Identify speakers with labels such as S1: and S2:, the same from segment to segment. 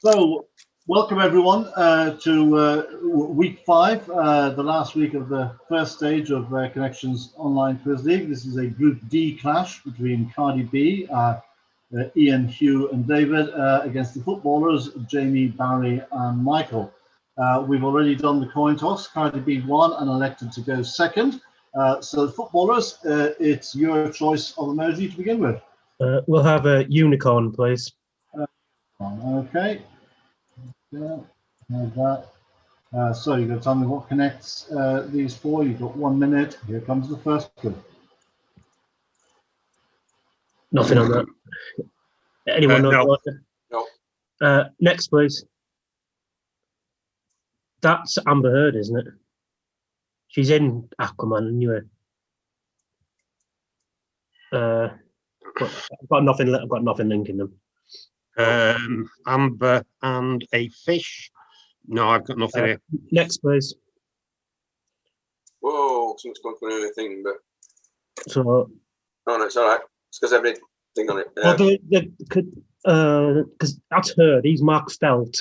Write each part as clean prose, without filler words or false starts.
S1: So, welcome everyone to week 5, the last week of the first stage of Connections Online Quiz League. This is a Group D clash between Cardi B, Ian, Hugh and David against the footballers, Jamie, Barry and Michael. We've already done the coin toss. Cardi B won and elected to go second. So, footballers, it's your choice of emoji to begin with.
S2: We'll have a unicorn, please.
S1: Okay. Yeah, like that. So you've got to tell me what connects these four. You've got 1 minute. Here comes the first clue.
S2: Nothing on that. Anyone know?
S3: No.
S2: Next, please. That's Amber Heard, isn't it? She's in Aquaman anyway. But I've got nothing linking them.
S4: Amber and a fish. No, I've got nothing here.
S2: Next, please.
S3: Whoa, something's gone for anything, but
S2: So,
S3: no, it's all right. It's because everything on it.
S2: well, because that's Heard. He's Mark Felt.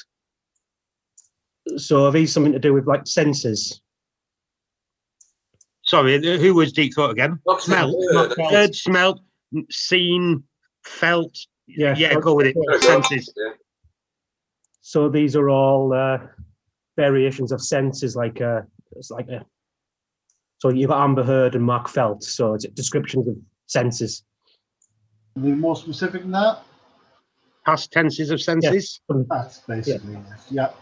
S2: So, have these something to do with like senses?
S4: Sorry, who was Deep Thought again?
S3: Smelt.
S4: Heard, smelt, seen, felt. Yeah, go with it.
S3: Yeah.
S4: Senses.
S3: Yeah.
S2: So these are all variations of senses, like it's like a. So you've got Amber Heard and Mark Felt. So it's descriptions of senses.
S1: Anything more specific than that?
S4: Past tenses of senses.
S1: That's basically it. Yeah.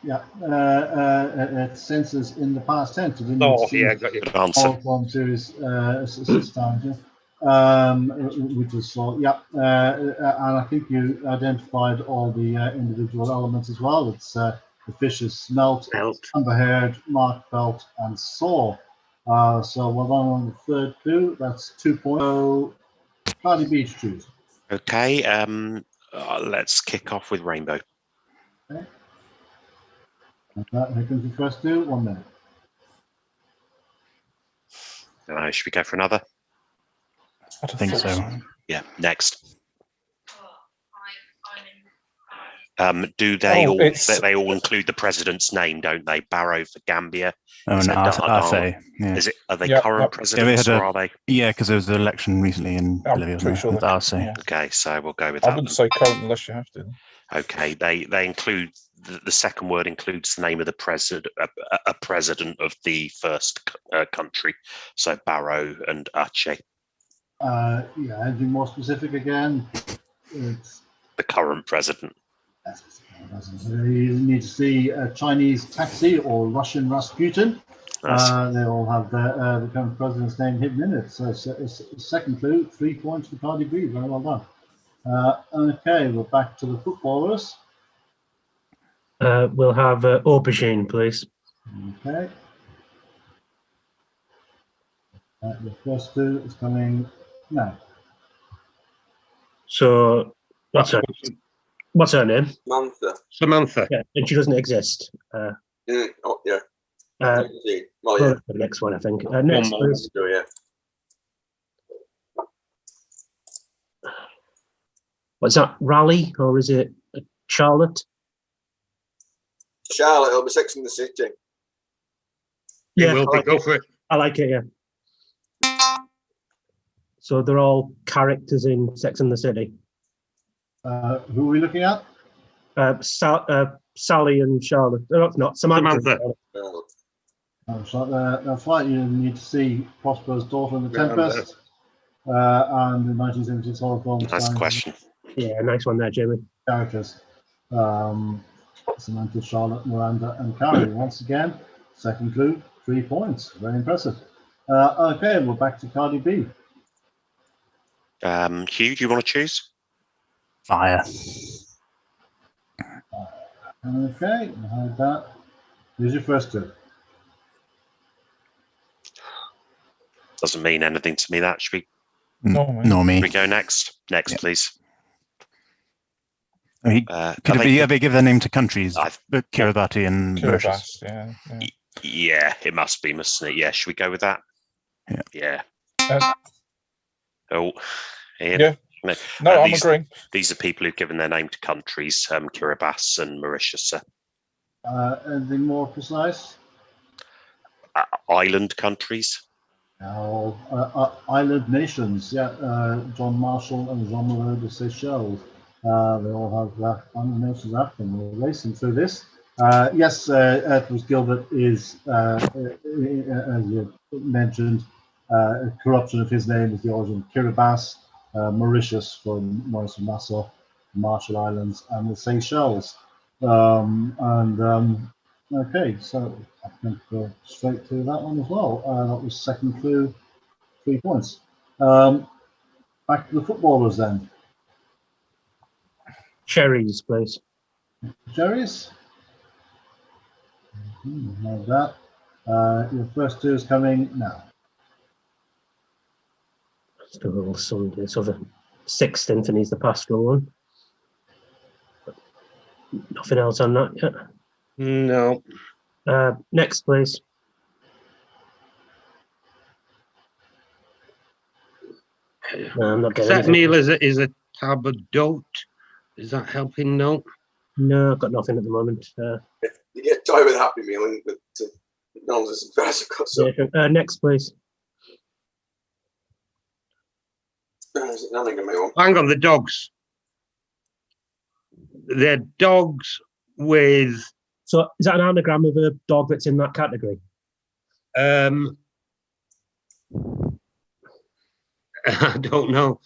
S1: It's senses in the past tense.
S4: Oh, yeah, got your answer.
S1: All from series 6 times. Yeah. Which is so, yeah, and I think you identified all the individual elements as well. It's the fish is smelt, Amber Heard, Mark Felt, and saw. So well done on the third clue. That's 2 points. So, Cardi B to choose.
S5: Okay, let's kick off with Rainbow.
S1: Okay. Here comes the first clue. 1 minute.
S5: Should we go for another?
S6: I think so.
S5: Yeah, next. Do they they all include the president's name, don't they? Barrow for Gambia.
S6: Oh, no, I say. Yeah.
S5: Are they current presidents or are they?
S6: Yeah, because there was an election recently in Bolivia.
S7: Pretty sure
S6: RC.
S5: Okay, so we'll go with
S7: I
S5: that.
S7: wouldn't say current unless you have to.
S5: Okay, they include the second word includes the name of the president, a president of the first country. So Barrow and Aceh.
S1: Yeah, anything more specific again? It's
S5: The current president.
S1: you need to see a Chinese taxi or Russian Rasputin. They all have the current president's name hidden in it. So it's second clue, 3 points for Cardi B. Very well done. Okay, we're back to the footballers.
S2: We'll have aubergine, please.
S1: Okay. The first clue is coming now.
S2: So what's her name?
S3: Samantha.
S2: Yeah, and she doesn't exist.
S3: Oh, yeah.
S2: Well,
S3: yeah.
S2: the next one, I think. Next, please.
S3: Oh, yeah.
S2: What's that? Raleigh or is it Charlotte?
S3: Charlotte, it'll be Sex in the City.
S2: Yeah,
S4: Will go for it.
S2: I like it. Yeah. So they're all characters in Sex and the City.
S1: Who are we looking at?
S2: Sally and Charlotte. Not Samantha.
S1: That's right. You need to see Prospero's Daughter in the Tempest and the 1976 horror film.
S5: Nice question.
S2: Yeah, nice one there, Jamie.
S1: Characters. Samantha, Charlotte, Miranda, and Carrie. Once again, second clue, 3 points. Very impressive. Okay, we're back to Cardi B.
S5: Hugh, do you want to choose?
S6: Fire.
S1: Okay, I heard that. Here's your first clue.
S5: Doesn't mean anything to me. That should
S6: No, me.
S5: we go next? Next, please.
S6: I mean, could you ever give their name to countries? Kiribati and Mauritius.
S7: Yeah.
S5: Yeah, it must be, mustn't it? Yeah, should we go with that?
S6: Yeah.
S5: Oh, Ian?
S7: Yeah. No, I'm
S5: these,
S7: agreeing.
S5: These are people who've given their name to countries, Kiribati and Mauritius.
S1: Anything more precise?
S5: Island countries.
S1: Island nations. Yeah, John Marshall and Jean-Marie de Seychelles. They all have island nations after them. We're racing through this. Yes, Edwards Gilbert is, as you mentioned, corruption of his name is the origin of Kiribati, Mauritius from Maurice and Nassau, Marshall Islands, and the Seychelles. Okay, so I think we're straight through that one as well. That was second clue, 3 points. Back to the footballers then.
S2: Cherries, please.
S1: Cherries? How's that? Your first 2 is coming now.
S2: Just a little Sunday, so the 6th Anthony's the pastoral one. Nothing else on that yet.
S4: No.
S2: Next, please. No, I'm not getting
S4: That
S2: anything.
S4: meal is a tabadote. Is that helping? No.
S2: No, I've got nothing at the moment.
S3: You get tired with Happy Meal and with McDonald's is best.
S2: Next, please.
S4: Hang on, the dogs. They're dogs with.
S2: So is that an anagram of a dog that's in that category?
S4: I don't know.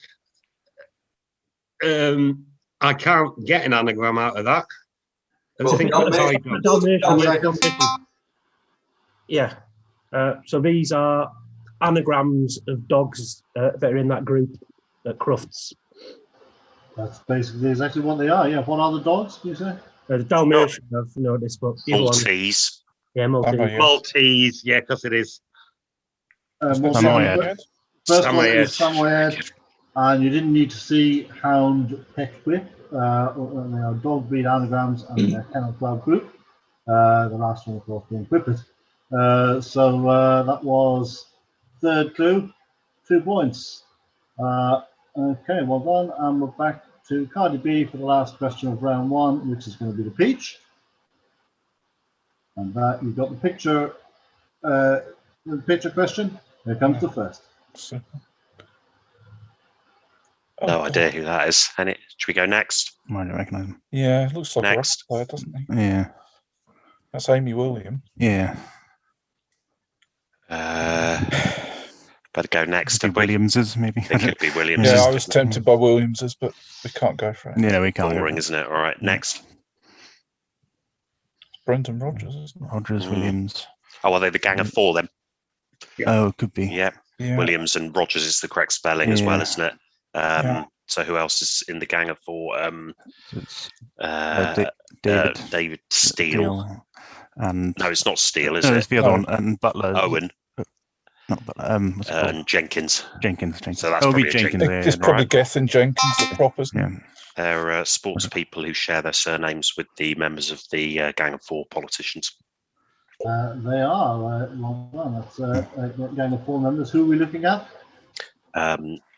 S4: I can't get an anagram out of that.
S3: Well,
S2: yeah. So these are anagrams of dogs that are in that group, Crufts.
S1: That's basically exactly what they are. Yeah. What are the dogs, do you say?
S2: The Dalmatian, I've noticed, but
S5: Maltese.
S2: Yeah, Maltese.
S4: Maltese, yeah, because it is.
S6: Samoyed.
S1: First one is Samoyed, and you didn't need to see Hound, Pet Whip. They are dog breed anagrams and their kennel club group. The last one, of course, being Whippet. So that was third clue, 2 points. Okay, well done. And we're back to Cardi B for the last question of round 1, which is going to be the peach. And that you've got the picture question. Here comes the first.
S5: No idea who that is. Should we go next?
S6: I don't recognise him.
S7: Yeah, looks like
S5: Next.
S7: a rapper, doesn't he?
S6: Yeah.
S7: That's Amy Williams.
S6: Yeah.
S5: Better go next.
S6: Williams's, maybe.
S5: It could be Williams.
S7: Yeah, I was tempted by Williams's, but we can't go for it.
S6: Yeah, we can't.
S5: Boring, isn't it? All right, next.
S7: Brendan Rodgers, isn't it?
S6: Rodgers, Williams.
S5: Oh, are they the Gang of 4 then?
S6: Oh, it could be.
S5: Yeah. Williams and Rodgers is the correct spelling as well, isn't it? So who else is in the Gang of 4? David Steele.
S6: And
S5: no, it's not Steele, is
S6: no,
S5: it?
S6: it's the other one. And Butler.
S5: Owen.
S6: Not Butler. What's it called?
S5: And Jenkins.
S6: Jenkins.
S5: So that's probably
S6: Jenkins.
S7: It's probably Geth and Jenkins, the proppers.
S6: Yeah.
S5: They're sports people who share their surnames with the members of the Gang of 4 politicians.
S1: They are. Well done. That's Gang of 4 members. Who are we looking at?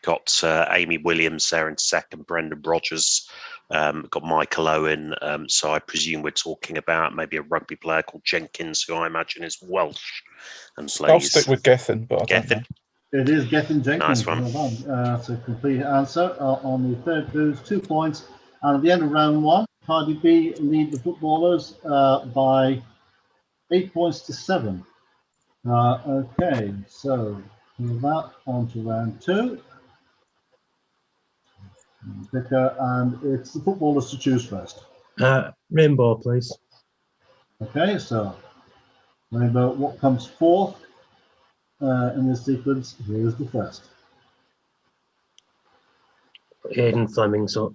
S5: Got Amy Williams there in second, Brendan Rodgers, got Michael Owen. So I presume we're talking about maybe a rugby player called Jenkins, who I imagine is Welsh and plays.
S7: I'll stick with Gethin, but I don't know.
S1: It is Gethin Jenkins.
S5: Nice one.
S1: Well done. That's a complete answer on the third clue. 2 points. And at the end of round 1, Cardi B lead the footballers by 8 points to 7. Okay, so with that, on to round 2. And it's the footballers to choose first.
S2: Rainbow, please.
S1: Okay, so Rainbow, what comes fourth in this sequence? Here's the first.
S2: Aidan Fleming, so.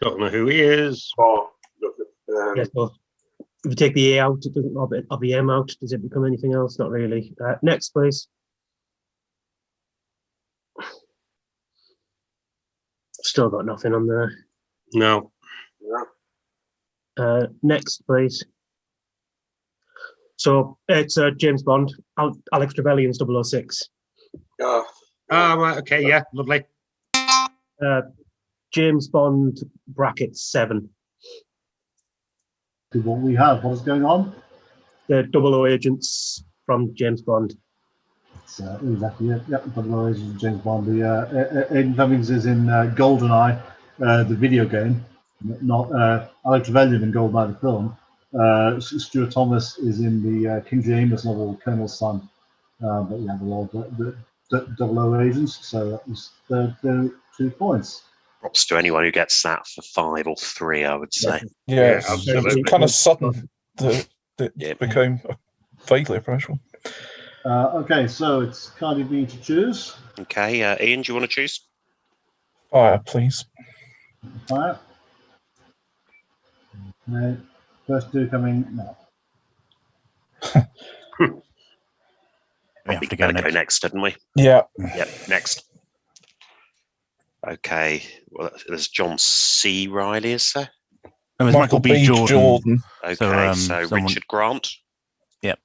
S4: Don't know who he is.
S3: Oh, look
S2: Yeah, so if you take the A out, it doesn't, or the M out, does it become anything else? Not really. Next, please. Still got nothing on there.
S4: No.
S2: Next, please. So it's James Bond, Alex Trevelyan's 006.
S4: Right, okay, yeah, lovely.
S2: James Bond bracket 7.
S1: What we have, what is going on?
S2: The 00 agents from James Bond.
S1: That's exactly it. Yep, 00 agents of James Bond. The Aidan Cummings is in GoldenEye, the video game, not Alex Trevelyan in GoldenEye, the film. Stuart Thomas is in the King James novel Colonel's Son. But yeah, they're all the 00 agents, so that was the 2 points.
S5: Props to anyone who gets that for 5 or 3, I would say.
S7: Yeah,
S4: absolutely.
S7: it was kind of sudden that it became vaguely approachable.
S1: Okay, so it's Cardi B to choose.
S5: Okay, Ian, do you want to choose?
S7: Fire, please.
S1: Fire. Okay, first 2 coming now.
S6: We have to go
S5: next, didn't we?
S7: Yeah.
S5: Yep, next. Okay, well, there's John C. Riley, is there?
S6: No, it's Michael B. Jordan.
S5: Okay, so Richard Grant.
S6: Yep.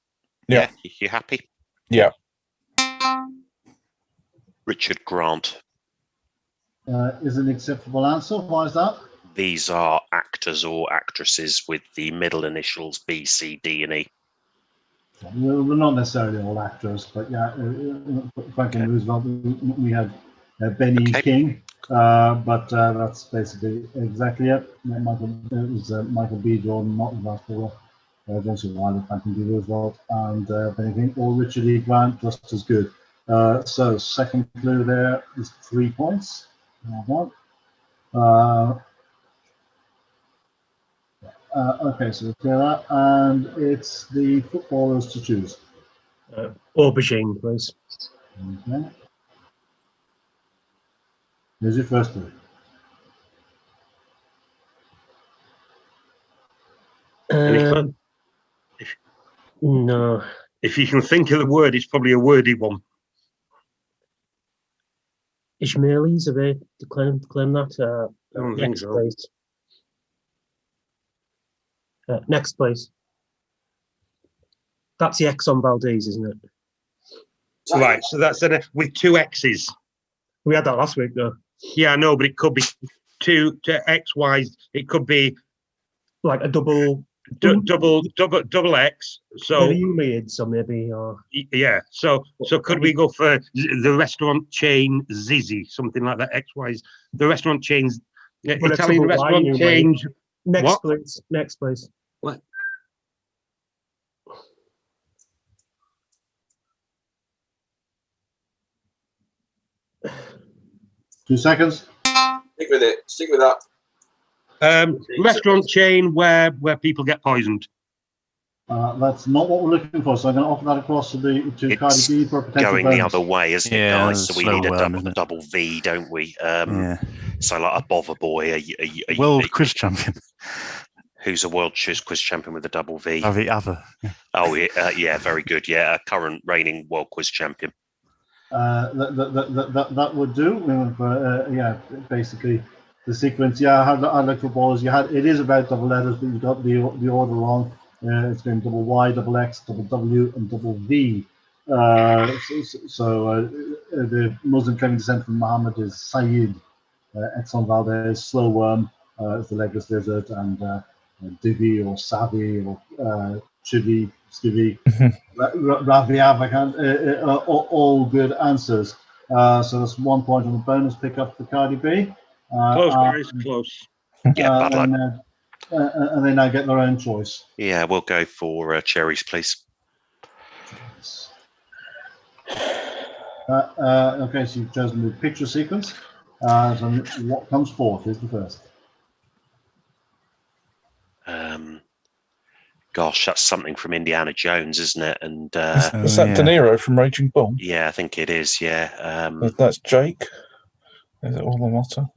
S5: Yeah, you happy?
S7: Yeah.
S5: Richard Grant.
S1: Is an acceptable answer. Why is that?
S5: These are actors or actresses with the middle initials B, C, D, and E.
S1: We're not necessarily all actors, but yeah, Franklin Roosevelt, we had Benny King, but that's basically exactly it. It was Michael B. Jordan, not Roosevelt, John C. Riley, Franklin D. Roosevelt, and Benny King, or Richard E. Grant, just as good. So second clue there is 3 points. Okay, so we clear that, and it's the footballers to choose.
S2: Aubergine, please.
S1: Okay. Here's your first clue.
S2: No.
S4: If you can think of the word, it's probably a wordy one.
S2: Ismailis, have they claim that?
S4: I don't think so.
S2: Please. Next, please. That's the Exxon Valdez, isn't it?
S4: Right, so that's with 2 X's.
S2: We had that last week, though.
S4: Yeah, I know, but it could be 2 to X, Y. It could be
S2: like a double
S4: X. So
S2: maybe Umayyads, or maybe
S4: yeah. So could we go for the restaurant chain Zizzy, something like that? X, Y. The restaurant chains, Italian restaurant chain.
S2: Next, please. Next, please.
S4: What?
S1: Two seconds.
S3: Stick with it. Stick with that.
S4: Restaurant chain where people get poisoned.
S1: That's not what we're looking for. So I'm going to offer that across to Cardi B for a potential
S5: going
S1: bonus.
S5: the other way, isn't it, guys? So we need a double V, don't we? So like a Bother Boy, a
S6: world quiz champion.
S5: Who's a world quiz champion with a double V?
S6: Other.
S5: Oh yeah, very good. Yeah, a current reigning world quiz champion.
S1: That would do. Yeah, basically the sequence. Yeah, I like footballers. It is about double letters, but you got the order wrong. It's been double Y, double X, double W, and double V. So the Muslim claiming descent from Muhammad is Sayyid, Exxon Valdez, Slow Worm is the legless lizard, and Divi or Savvy or Chivi, Skivvy, Ravi Avakan, all good answers. So that's 1 point on the bonus pickup for Cardi B.
S4: Close, guys, close.
S5: Yeah, bad luck.
S1: And they now get their own choice.
S5: Yeah, we'll go for cherries, please.
S1: Okay, so you've chosen the picture sequence. So what comes forth is the first.
S5: Gosh, that's something from Indiana Jones, isn't it? And
S7: is that De Niro from Raging Bull?
S5: Yeah, I think it is. Yeah,
S7: that's Jake. Is it all the matter?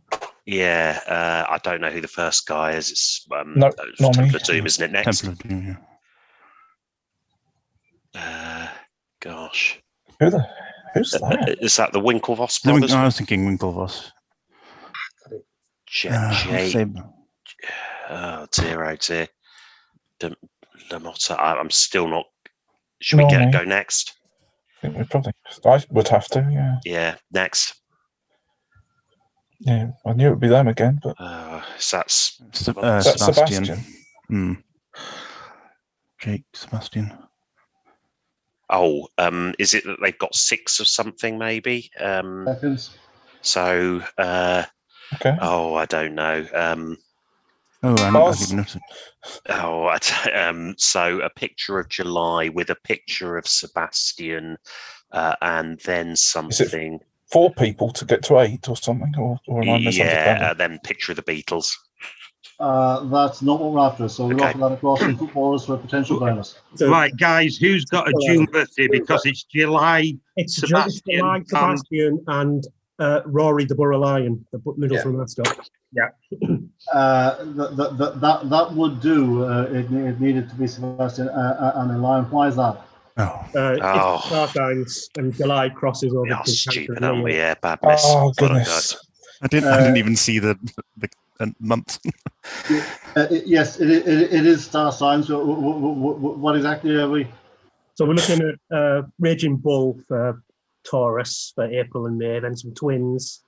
S5: Yeah, I don't know who the first guy is. It's
S7: Temple
S5: of Doom, isn't it? Next.
S6: Temple of Doom,
S5: yeah. Gosh.
S7: Who's that?
S5: Is that the Winklevoss brothers?
S6: I was thinking Winklevoss.
S5: Jake. Oh dear. Lamotta. I'm still not. Should we go next?
S7: I think we probably. I would have to. Yeah.
S5: Yeah. Next.
S7: Yeah, I knew it would be them again, but
S5: So that's
S7: Sebastian.
S6: Jake, Sebastian.
S5: Oh, is it that they've got 6 of something, maybe?
S1: Seconds.
S5: So,
S7: Okay.
S5: oh, I don't know.
S6: I've even noticed.
S5: So a picture of July with a picture of Sebastian, and then something.
S7: 4 people to get to 8 or something, or am I misunderstanding?
S5: Yeah, then picture of the Beatles.
S1: That's not what we're after. So we'll offer that across to footballers for a potential bonus.
S4: So, right, guys, who's got a June birthday? Because it's July.
S2: It's July, Sebastian, and Rory the Borough Lion, the Middlesbrough mascot.
S4: Yeah.
S1: That would do. It needed to be Sebastian and a lion. Why is that?
S2: It's star signs and July crosses over.
S5: Oh, stupid, aren't we? Yeah, bad
S7: miss.
S5: Oh,
S7: goodness.
S6: I didn't even see the month.
S1: Yes, it is star signs. So what exactly are we?
S2: So we're looking at Raging Bull for Taurus for April and May, then some twins,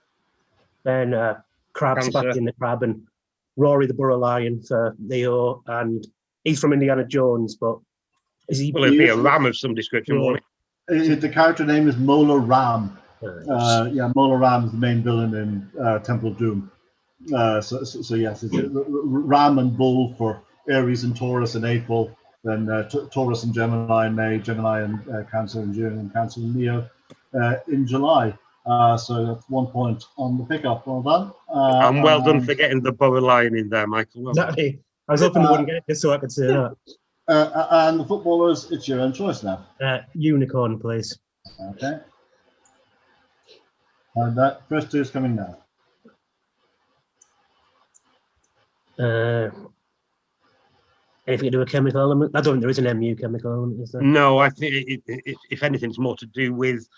S2: then Crab, Sebastian the Crab, and Rory the Borough Lion for Leo, and he's from Indiana Jones, but is he?
S4: Well, it'd be a ram of some description, won't
S1: it? The character name is Mola Ram. Mola Ram is the main villain in Temple of Doom. So yes, it's Ram and Bull for Aries and Taurus in April, then Taurus and Gemini in May, Gemini and Cancer in June, and Cancer and Leo in July. So that's 1 point on the pickup. Well done.
S4: And well done for getting the Borough Lion in there, Michael. Well
S2: exactly. I was hoping they wouldn't get this so I could say that.
S1: And the footballers, it's your own choice now.
S2: Unicorn, please.
S1: Okay. And that first 2 is coming now.
S2: Anything to do with chemical element? I don't think there is an MU chemical element, is there?
S4: No, I think if anything, it's more to do with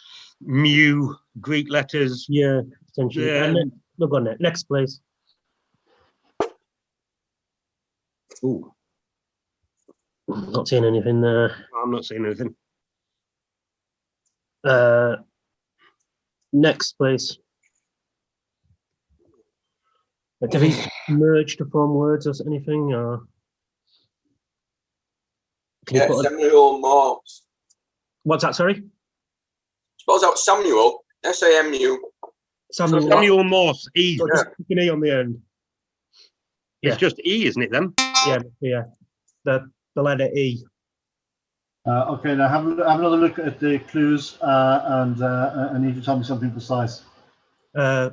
S4: mu Greek letters.
S2: Yeah, potentially. Look on it. Next, please.
S4: Ooh.
S2: Not seeing anything there.
S4: I'm not seeing anything.
S2: Next, please. Have you merged to form words or anything? Or
S3: Samuel Morse.
S2: What's that? Sorry.
S3: Spells out Samuel. SAMU.
S4: Samuel Morse. E.
S2: Just an E on the end.
S4: It's just E, isn't it? Then.
S2: Yeah. The letter E.
S1: Okay, now have another look at the clues, and I need you to tell me something precise.
S4: A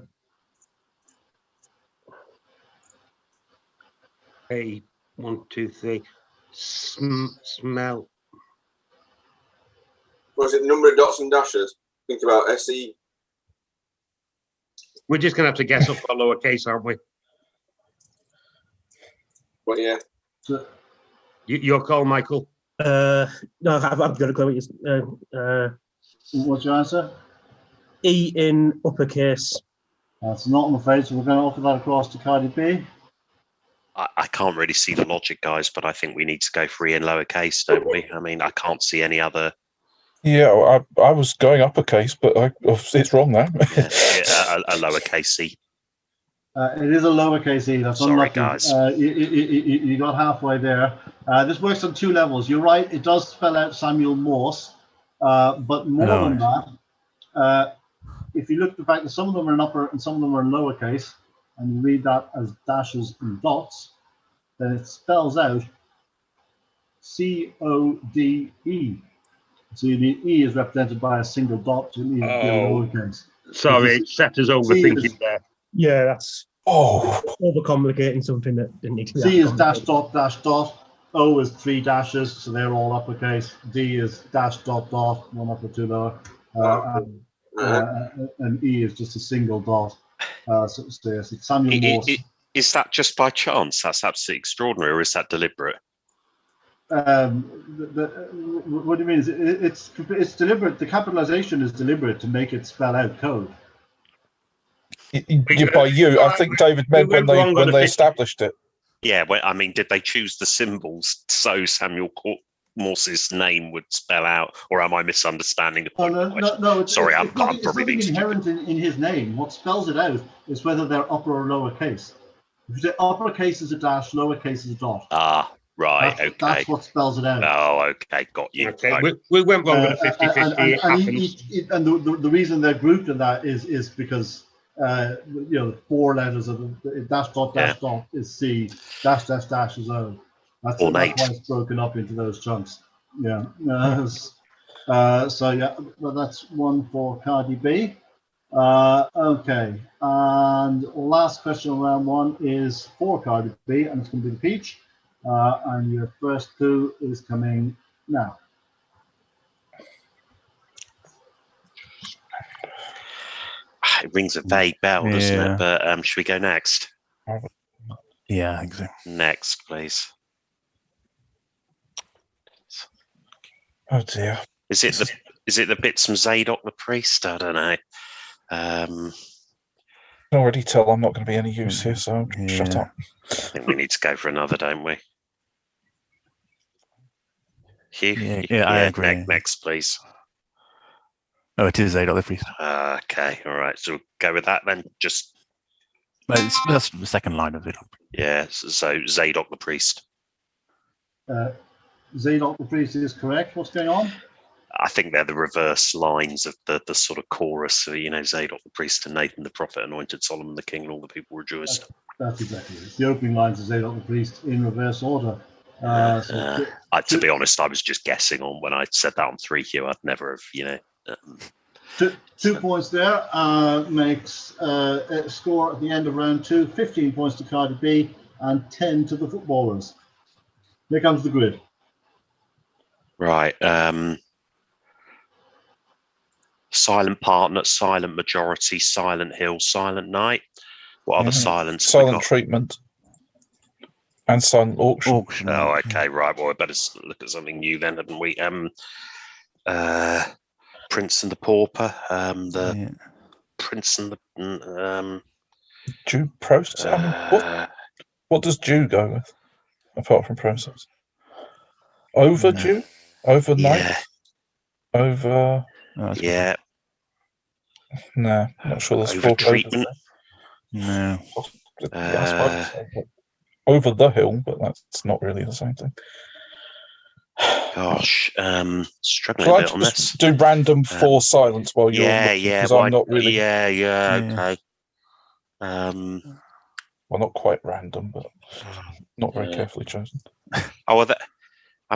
S4: 1, 2, 3. Smell.
S3: Was it number of dots and dashes? Think about SE.
S4: We're just going to have to guess up for lowercase, aren't we?
S3: Well, yeah.
S1: So,
S4: your call, Michael.
S2: No, I've got a clue.
S1: What's your answer?
S2: E in uppercase.
S1: That's not, I'm afraid. So we're going to offer that across to Cardi B.
S5: I can't really see the logic, guys, but I think we need to go for E in lowercase, don't we? I mean, I can't see any other.
S7: Yeah, I was going uppercase, but it's wrong now.
S5: A lowercase C.
S1: It is a lowercase E. That's
S5: sorry,
S1: unlucky.
S5: guys.
S1: You got halfway there. This works on 2 levels. You're right. It does spell out Samuel Morse, but more than that, if you look at the fact that some of them are in upper and some of them are in lowercase, and you read that as dashes and dots, then it spells out CODE. So you need E is represented by a single dot. So you need lowercase.
S4: Sorry, set us overthinking there.
S2: Yeah, that's overcomplicating something that didn't need to be.
S1: C is dash dot dash dot. O is 3 dashes, so they're all uppercase. D is dash dot dot, 1 upper 2 lower. And E is just a single dot. So yes, it's Samuel Morse.
S5: Is that just by chance? That's absolutely extraordinary, or is that deliberate?
S1: What do you mean? It's deliberate. The capitalization is deliberate to make it spell out code.
S7: By you, I think David meant when they established it.
S5: Yeah, well, I mean, did they choose the symbols so Samuel Morse's name would spell out, or am I misunderstanding the point of the question?
S1: No.
S5: Sorry, I'm
S1: it's
S5: probably being
S1: nothing inherent in his name. What spells it out is whether they're upper or lowercase. If you say uppercase is a dash, lowercase is a dot.
S5: Ah, right, okay.
S1: That's what spells it out.
S5: Oh, okay, got you.
S4: Okay,
S5: Right.
S4: we went wrong with the 50-50. It happens.
S1: And the reason they're grouped in that is because four letters of the dash dot is C, dash is O. That's why it's broken up into those chunks. Yeah. Well, that's one for Cardi B. Okay, and last question on round one is for Cardi B, and it's going to be the Peach. And your first clue is coming now.
S5: It rings a vague bell, doesn't it? But should we go next?
S6: Yeah, I think so.
S5: Next, please.
S7: Oh dear.
S5: Is it the bits from Zadok the priest? I don't know.
S7: I can already tell I'm not going to be any use here, so shut up.
S5: I think we need to go for another, don't we? Hugh?
S6: Yeah, I agree.
S5: Next, please.
S6: Oh, it is Zadok the priest.
S5: Okay, all right. So we'll go with that then.
S6: That's the second line of it.
S5: Yeah. So Zadok the priest.
S1: Zadok the priest is correct. What's going on?
S5: I think they're the reverse lines of the sort of chorus. Zadok the priest and Nathan the prophet anointed Solomon the king, and all the people rejoiced.
S1: That's exactly it. It's the opening lines of Zadok the priest in reverse order.
S5: To be honest, I was just guessing on when I said that on 3Q. I'd never have,
S1: 2 points there makes a score at the end of round two, 15 points to Cardi B and 10 to the footballers. Here comes the grid.
S5: Right. Silent partner, silent majority, silent hill, silent night. What other silence?
S7: Silent treatment. And silent auction.
S5: Oh, okay, right. Well, I better look at something new then, haven't we? Prince and the Pauper. Prince and the
S7: Jew process. What does Jew go with apart from process? Over Jew? Overnight?
S5: Yeah.
S7: Over.
S5: Yeah.
S7: No, I'm not sure. There's
S5: Over treatment.
S6: No.
S7: Over the hill, but that's not really the same thing.
S5: Gosh, struggling
S7: Shall
S5: a bit on this.
S7: Do random for silence while you're looking, because I'm not really.
S5: Okay.
S7: Well, not quite random, but not very carefully chosen.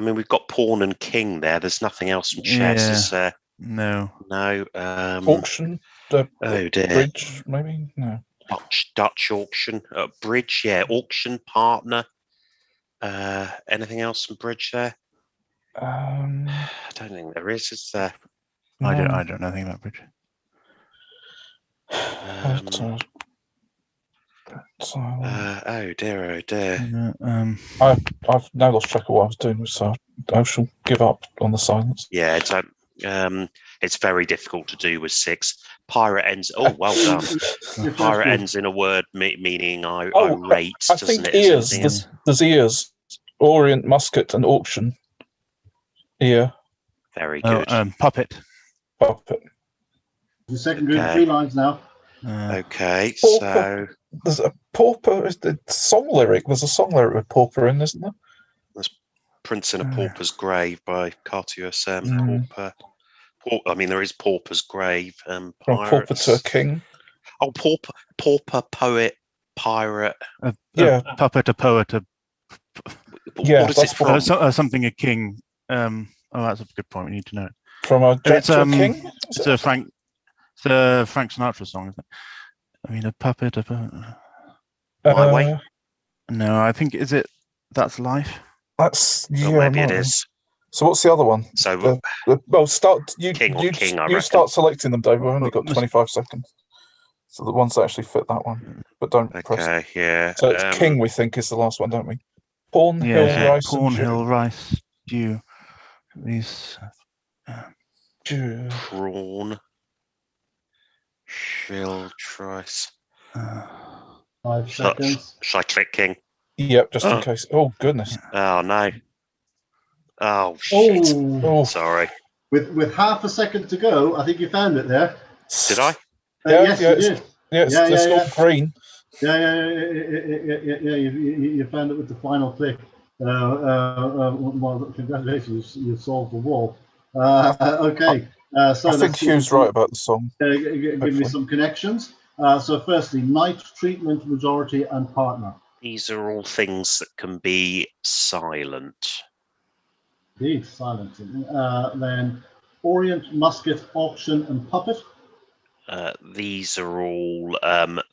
S5: We've got pawn and king there. There's nothing else from chess, is there?
S6: No.
S7: Auction.
S5: Oh dear.
S7: Bridge, maybe. No.
S5: Dutch auction, bridge. Yeah, auction partner. Anything else from bridge there? I don't think there is there?
S6: I don't know anything about bridge.
S5: Oh dear.
S7: I've now lost track of what I was doing, so I shall give up on the silence.
S5: Yeah, it's very difficult to do with 6. Pirate ends. Oh, well done. Pirate ends in a word meaning irate.
S7: I think ears. There's ears. Orient, musket, and auction. Ear.
S5: Very good.
S6: Puppet.
S1: The second group, 3 lines now.
S5: Okay,
S7: pauper. So there's a pauper. Is the song lyric? There's a song lyric with pauper in, isn't there?
S5: There's Prince in a Pauper's Grave by Cardi Pauper. There is Pauper's Grave.
S7: From pauper to a king.
S5: Oh, pauper, poet, pirate.
S6: Puppet, a poet.
S5: What is it from?
S6: Something a king. That's a good point. We need to know it.
S7: From a jack to a king.
S6: It's a Frank Sinatra song, isn't it? A puppet.
S5: My Way.
S7: No,
S6: I think That's Life.
S7: That's
S5: maybe it is.
S7: So what's the other one?
S5: So
S7: start.
S5: King.
S7: You start selecting them, Dave. We've only got 25 seconds. So the ones that actually fit that one, but don't press.
S5: Okay, yeah.
S7: So it's King. We think is the last one, don't we? Pawn Hill Rice.
S6: Pawn Hill Rice. Stew. These.
S5: Prawn. Shill Trice.
S1: 5 seconds.
S5: Shall I click King?
S7: Yep, just in case. Oh goodness.
S5: Oh no. Oh shit!
S1: Oh,
S5: Sorry.
S1: with half a second to go, I think you found it there.
S5: Did I?
S1: Yes, you did.
S7: It's got green.
S1: Yeah. You found it with the final click. Well, congratulations, you solved the wall. Okay. So
S7: I think Hugh's right about the song.
S1: Give me some connections. So firstly, night, treatment, majority, and partner.
S5: These are all things that can be silent.
S1: Indeed, silent. Then Orient, musket, auction, and puppet.
S5: These are all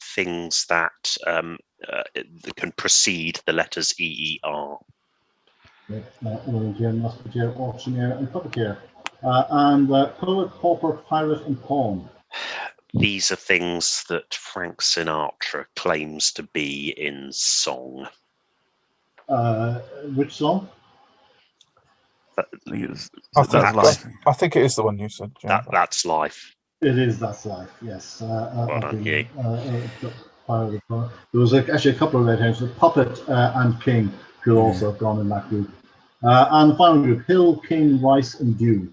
S5: things that can precede the letters EER.
S1: Orient, musketeer, auctioneer, and puppeteer. And poet, pauper, pirate, and pawn.
S5: These are things that Frank Sinatra claims to be in song.
S1: Which song?
S7: I think it is the one you said, Jim.
S5: That's Life.
S1: It is That's Life, yes.
S5: Well done, you.
S1: There was actually a couple of red herrings. The Puppet and King could also have gone in that group. And the final group, Hill, King, Rice, and Dew.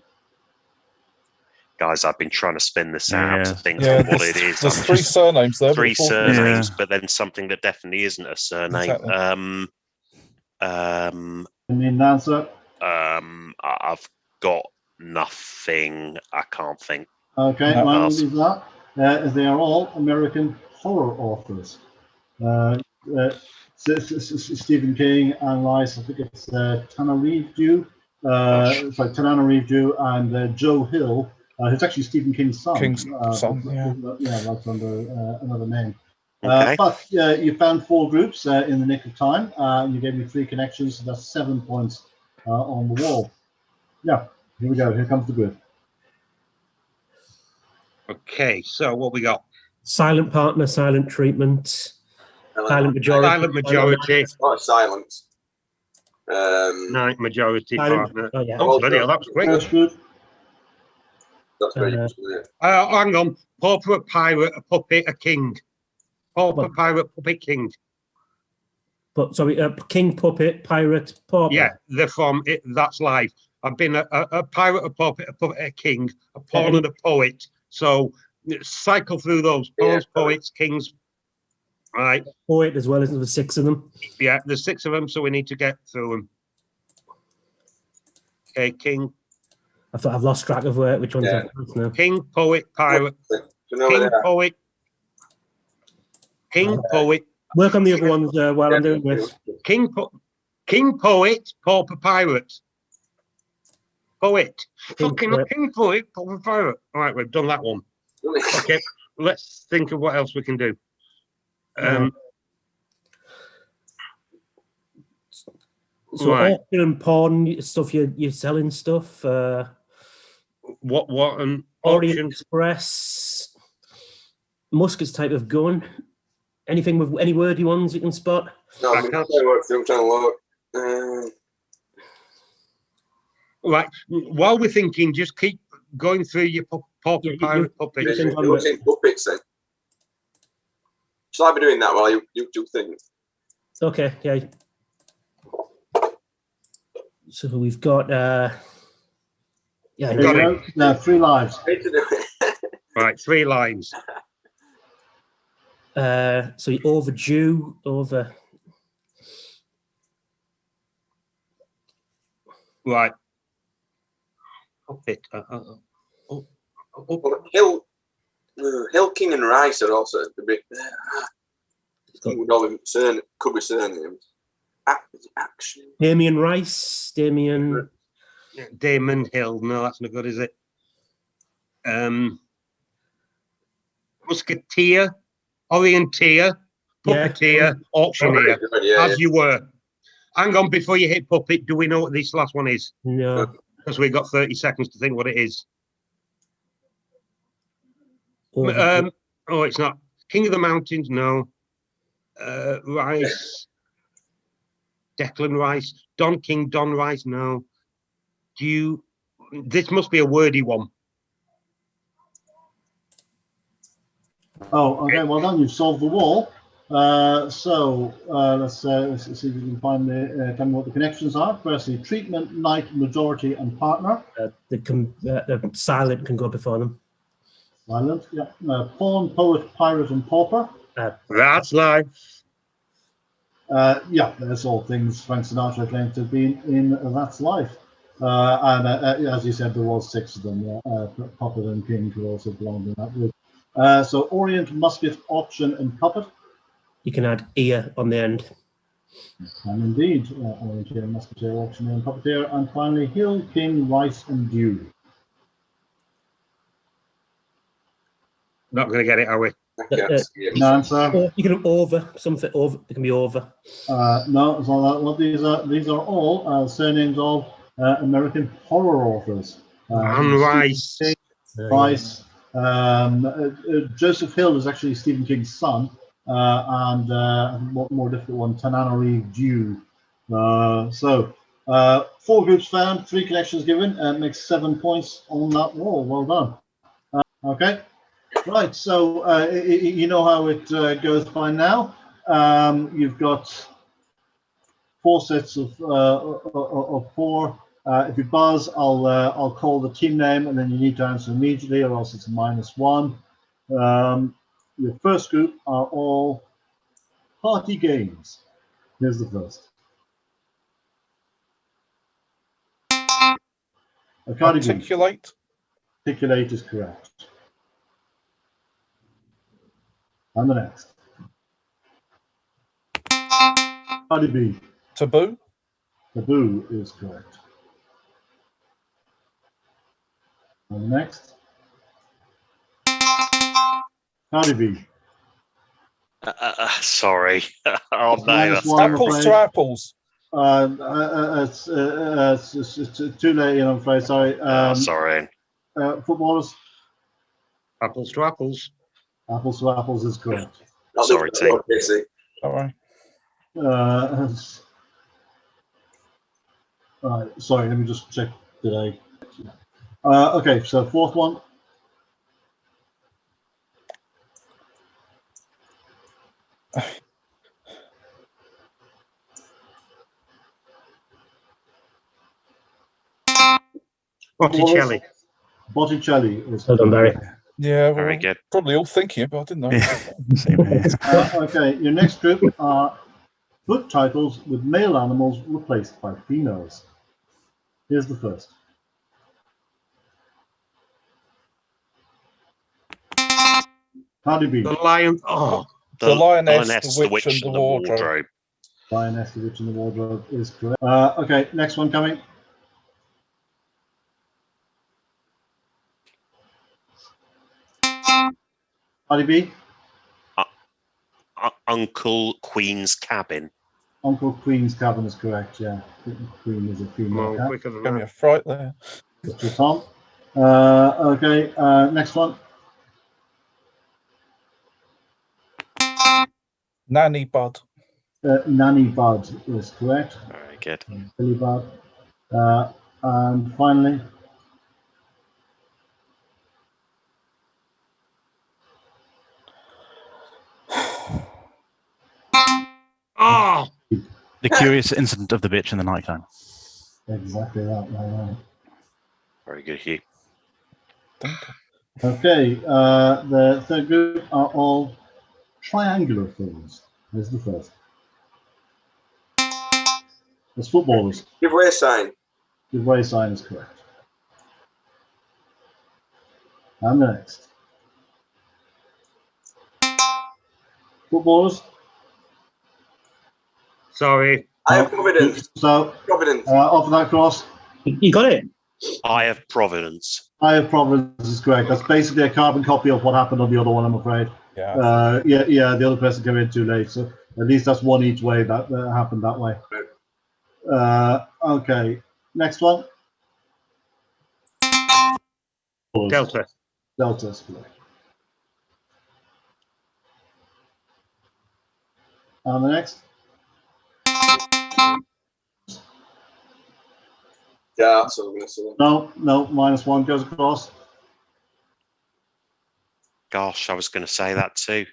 S5: Guys, I've been trying to spin this out to think of what it is.
S7: There's three surnames there.
S5: Three surnames, but then something that definitely isn't a surname.
S7: Exactly.
S1: You need an answer?
S5: I've got nothing. I can't think.
S1: Okay, well, leave that. They are all American horror authors. Stephen King and Rice, I think it's Tananarive Dew, and Joe Hill, who's actually Stephen King's son. That's under another name.
S5: Okay.
S1: But you found 4 groups in the nick of time. You gave me 3 connections, so that's 7 points on the wall. Yeah, here we go. Here comes the grid.
S4: Okay, so what we got?
S2: Silent partner, silent treatment, silent majority.
S4: Silent majority.
S3: Silence.
S4: Night majority
S2: Silent.
S4: partner.
S2: Oh, yeah.
S4: Oh, bloody hell, that was quick.
S1: First group.
S3: That's very good.
S4: Hang on. Pauper, a pirate, a puppet, a king. Pauper, pirate, puppet, king.
S2: But sorry, king, puppet, pirate, pauper.
S4: Yeah, they're from it. That's Life. I've been a pirate, a puppet, a king, a pawn, and a poet. So cycle through those pawns, poets, kings. Right.
S2: Poet as well, isn't there? 6 of them.
S4: Yeah, there's 6 of them, so we need to get through them. Okay, king.
S2: I thought I've lost track of which ones I've got now.
S4: King, poet, pirate. King, poet. King, poet.
S2: Work on the other ones while I'm doing this.
S4: King, poet, pauper, pirate. Poet. King, poet, pauper, pirate. All right, we've done that one. Okay, let's think of what else we can do.
S2: So auction and pawn stuff, you're selling stuff.
S4: What an
S2: Orient
S4: auction?
S2: Express, muskets type of gun. Anything with any wordy ones you can spot?
S3: No, I'm trying to look.
S5: Right. While we're thinking, just keep going through your pirate puppets.
S3: You're saying puppets then. Shall I be doing that while you do things?
S2: Okay, yeah. So we've got
S1: No, 3 lives.
S5: Right, 3 lines.
S2: So you're overdue, over.
S5: Right. Puppet.
S3: Hill, King, and Rice are also a bit. Could be surnames. Action.
S2: Damien Rice, Damien
S5: Hill. No, that's not good, is it? Musketeer, Orienteer, Puppeteer, Auctioneer. As you were. Hang on, before you hit puppet, do we know what this last one is?
S2: No.
S5: Because we've got 30 seconds to think what it is. It's not. King of the Mountains, no. Rice. Declan Rice. Don King, Don Rice, no. This must be a wordy one.
S1: Oh, okay, well done. You've solved the wall. Let's see if we can find tell me what the connections are. Firstly, treatment, knight, majority, and partner.
S2: The silent can go before them.
S1: Silent, yeah. Pawn, poet, pirate, and pauper.
S4: That's life.
S1: Yeah, that's all things Frank Sinatra claimed to have been in That's Life. As you said, there was 6 of them. Puppet and King could also belong in that group. So Orient, Musket, Auction, and Puppet.
S2: You can add ear on the end.
S1: And indeed, Orient, Musketeer, Auctioneer, and Puppeteer. And finally, Hill, King, Rice, and Dew.
S4: Not going to get it, are we?
S1: No answer.
S2: You can have over something. Over. It can be over.
S1: No, it's not that. Well, these are all surnames of American horror authors.
S4: Rice.
S1: Rice. Joseph Hill is actually Stephen King's son, and more difficult one, Tananarive Dew. 4 groups found, 3 connections given, and makes 7 points on that wall. Well done. Okay, right. So you know how it goes by now. You've got 4 sets of 4. If you buzz, I'll call the team name, and then you need to answer immediately, or else it's a -1. Your first group are all party games. Here's the first. Cardi B.
S7: Articulate.
S1: Articulate is correct. And the next. Cardi B.
S7: Taboo.
S1: Taboo is correct. And the next. Cardi B.
S5: Sorry. Oh, no.
S7: Apples to apples.
S1: It's too late, I'm afraid. Sorry.
S5: Sorry.
S1: Footballers.
S4: Apples to apples.
S1: Apples to apples is correct.
S5: Sorry, team.
S7: Sorry.
S1: Sorry, let me just check today. Okay, so 4th one.
S4: Botticelli.
S1: Botticelli is
S2: Well done, Barry.
S7: Yeah,
S5: Very good.
S7: Probably all thinking it, but I didn't know.
S6: Same here.
S1: Okay, your next group are book titles with male animals replaced by females. Here's the first. Cardi B.
S4: The Lion. Oh,
S7: The Lioness, the Witch, and the Wardrobe.
S1: Lioness, the Witch, and the Wardrobe is correct. Okay, next one coming. Cardi B.
S5: Uncle Queen's Cabin.
S1: Uncle Queen's Cabin is correct, yeah. Queen is a female cat.
S4: quicker than
S7: Give me
S4: that.
S7: a fright there.
S1: Mr. Tom. Okay, next one.
S7: Nanny Bud.
S1: Nanny Bud is correct.
S5: Very good.
S1: Billy Bud. And finally,
S4: Oh,
S6: The Curious Incident of the Bitch in the Nighttime.
S1: exactly that. Right.
S5: Very good, Hugh.
S1: Okay, the third group are all triangular films. Here's the first. There's footballers.
S3: Give way a sign.
S1: Give way sign is correct. And the next. Footballers.
S4: sorry.
S3: I have Providence.
S1: So,
S3: Providence.
S1: off that cross.
S2: You got it.
S5: Eye of Providence.
S1: Eye of Providence is correct. That's basically a carbon copy of what happened on the other one, I'm afraid.
S7: Yeah.
S1: Yeah, the other person came in too late. So at least that's one each way that happened that way. Okay, next one.
S4: Delta.
S1: Delta is correct. And the next.
S3: Yeah, that's what I'm going to say.
S1: No, -1 goes across.
S5: Gosh, I was going to say that too.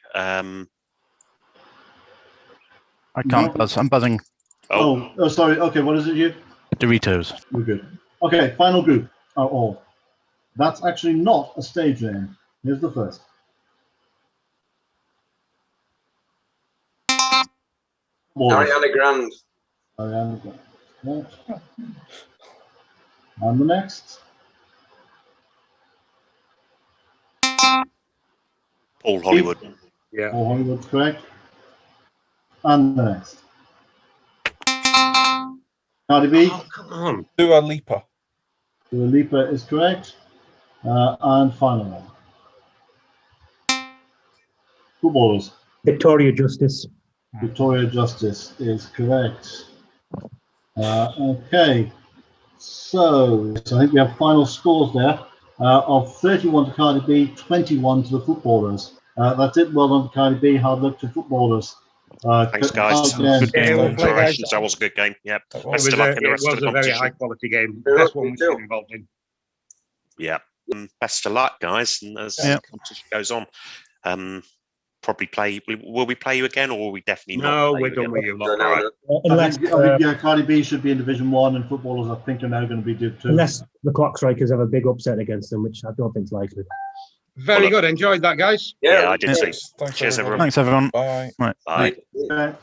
S6: I can't buzz. I'm buzzing.
S1: Oh, sorry. Okay, what is it, you?
S6: Doritos.
S1: We're good. Okay, final group are all. That's actually not a stage name. Here's the first.
S3: Ariana Grande.
S1: Ariana Grande. Right. And the next.
S5: Paul Hollywood.
S4: Yeah.
S1: Paul Hollywood's correct. And the next. Cardi B.
S4: Oh, come on.
S7: Dua Lipa.
S1: Dua Lipa is correct. And final one. Footballers.
S2: Victoria Justice.
S1: Victoria Justice is correct. Okay. So I think we have final scores there of 31 to Cardi B, 21 to the footballers. That's it. Well done to Cardi B. Hard luck to footballers.
S5: Thanks, guys.
S6: Good game.
S5: Congratulations. That was a good game. Yep. Best of luck in the rest of the
S4: a very
S5: competition.
S4: high quality game. Best one we've been involved in.
S5: Yeah. Best of luck, guys. And as the competition goes on, probably play. Will we play you again, or will we definitely not?
S4: No, we're done with you.
S2: Unless,
S1: I think Cardi B should be in Division 1, and footballers, I think, are now going to be Div 2.
S2: unless the Clock Strikers have a big upset against them, which I don't think is likely.
S4: Very good. Enjoyed that, guys.
S5: Yeah, I did too.
S7: Thanks,
S5: Cheers, everyone.
S6: Thanks, everyone.
S7: Bye.
S6: Right.
S5: Bye.
S1: Okay.